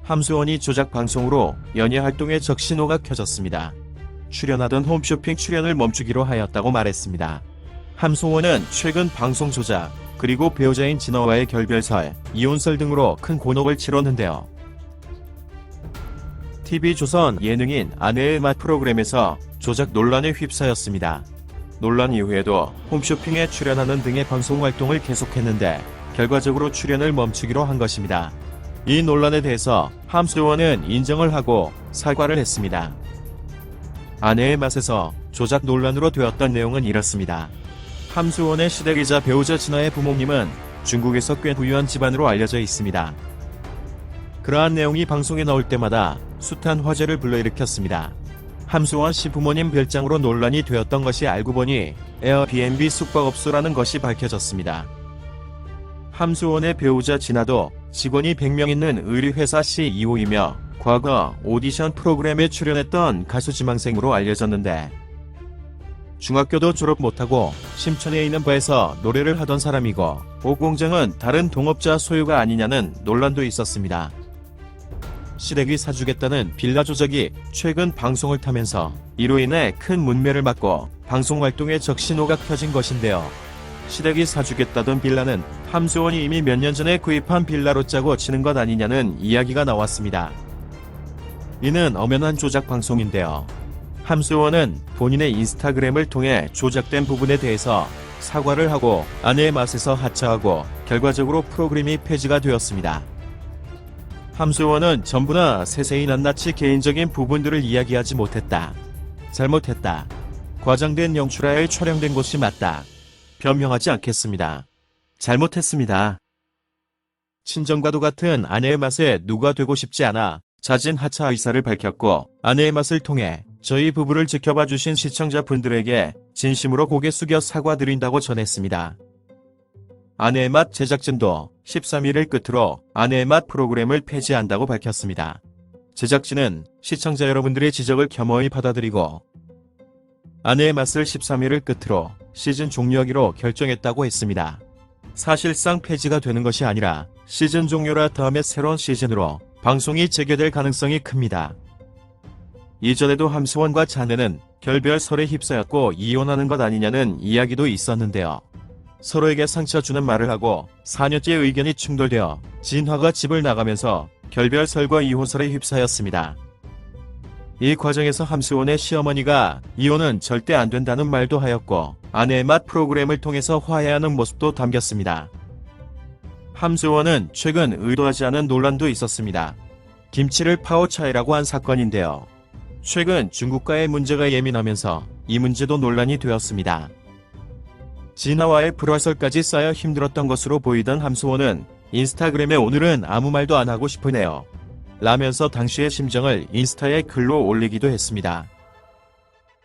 함수원이 조작 방송으로 연예 활동에 적신호가 켜졌습니다. 출연하던 홈쇼핑 출연을 멈추기로 하였다고 말했습니다. 함수원은 최근 방송 조작, 그리고 배우자인 진화와의 결별설, 이혼설 등으로 큰 곤혹을 치렀는데요. TV조선 예능인 아내의 맛 프로그램에서 조작 논란에 휩싸였습니다. 논란 이후에도 홈쇼핑에 출연하는 등의 방송 활동을 계속했는데 결과적으로 출연을 멈추기로 한 것입니다. 이 논란에 대해서 함수원은 인정을 하고 사과를 했습니다. 아내의 맛에서 조작 논란으로 되었던 내용은 이렇습니다. 함수원의 시댁이자 배우자 진화의 부모님은 중국에서 꽤 부유한 집안으로 알려져 있습니다. 그러한 내용이 방송에 나올 때마다 숱한 화제를 불러일으켰습니다. 함수원 씨 부모님 별장으로 논란이 되었던 것이 알고 보니 에어비앤비 숙박업소라는 것이 밝혀졌습니다. 함수원의 배우자 진화도 직원이 100명 있는 의류회사 CEO이며 과거 오디션 프로그램에 출연했던 가수 지망생으로 알려졌는데 중학교도 졸업 못하고 심천에 있는 바에서 노래를 하던 사람이고 옷공장은 다른 동업자 소유가 아니냐는 논란도 있었습니다. 시댁이 사주겠다는 빌라 조작이 최근 방송을 타면서 이로 인해 큰 문매를 맞고 방송 활동에 적신호가 켜진 것인데요. 시댁이 사주겠다던 빌라는 함수원이 이미 몇 년 전에 구입한 빌라로 짜고 치는 것 아니냐는 이야기가 나왔습니다. 이는 엄연한 조작 방송인데요. 함수원은 본인의 인스타그램을 통해 조작된 부분에 대해서 사과를 하고 아내의 맛에서 하차하고 결과적으로 프로그램이 폐지가 되었습니다. 함수원은 전부나 세세히 낱낱이 개인적인 부분들을 이야기하지 못했다. 잘못했다. 과장된 영출하에 촬영된 것이 맞다. 변명하지 않겠습니다. 잘못했습니다. 친정과도 같은 아내의 맛에 누가 되고 싶지 않아 자진 하차 의사를 밝혔고 아내의 맛을 통해 저희 부부를 지켜봐 주신 시청자분들에게 진심으로 고개 숙여 사과드린다고 전했습니다. 아내의 맛 제작진도 13일을 끝으로 아내의 맛 프로그램을 폐지한다고 밝혔습니다. 제작진은 시청자 여러분들의 지적을 겸허히 받아들이고 아내의 맛을 13일을 끝으로 시즌 종료하기로 결정했다고 했습니다. 사실상 폐지가 되는 것이 아니라 시즌 종료라 다음에 새로운 시즌으로 방송이 재개될 가능성이 큽니다. 이전에도 함수원과 자네는 결별설에 휩싸였고 이혼하는 것 아니냐는 이야기도 있었는데요. 서로에게 상처 주는 말을 하고 4년째 의견이 충돌되어 진화가 집을 나가면서 결별설과 이혼설에 휩싸였습니다. 이 과정에서 함수원의 시어머니가 이혼은 절대 안 된다는 말도 하였고 아내의 맛 프로그램을 통해서 화해하는 모습도 담겼습니다. 함수원은 최근 의도하지 않은 논란도 있었습니다. 김치를 파오차이라고 한 사건인데요. 최근 중국과의 문제가 예민하면서 이 문제도 논란이 되었습니다. 진화와의 불화설까지 쌓여 힘들었던 것으로 보이던 함수원은 인스타그램에 오늘은 아무 말도 안 하고 싶으네요 라면서 당시의 심정을 인스타에 글로 올리기도 했습니다.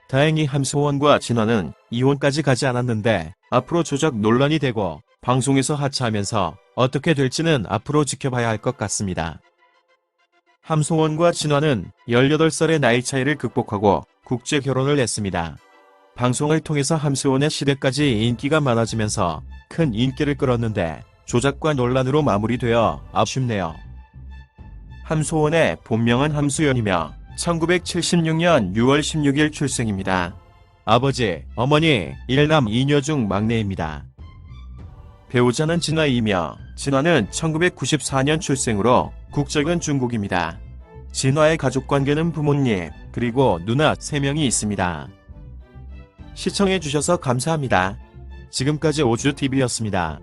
다행히 함수원과 진화는 이혼까지 가지 않았는데 앞으로 조작 논란이 되고 방송에서 하차하면서 어떻게 될지는 앞으로 지켜봐야 할 것 같습니다. 함수원과 진화는 18살의 나이 차이를 극복하고 국제 결혼을 했습니다. 방송을 통해서 함수원의 시대까지 인기가 많아지면서 큰 인기를 끌었는데 조작과 논란으로 마무리되어 아쉽네요. 함수원의 본명은 함수연이며 1976년 6월 16일 출생입니다. 아버지, 어머니, 1남 2녀 중 막내입니다. 배우자는 진화이며 진화는 1994년 출생으로 국적은 중국입니다. 진화의 가족관계는 부모님, 그리고 누나 3명이 있습니다. 시청해주셔서 감사합니다. 지금까지 오주TV였습니다.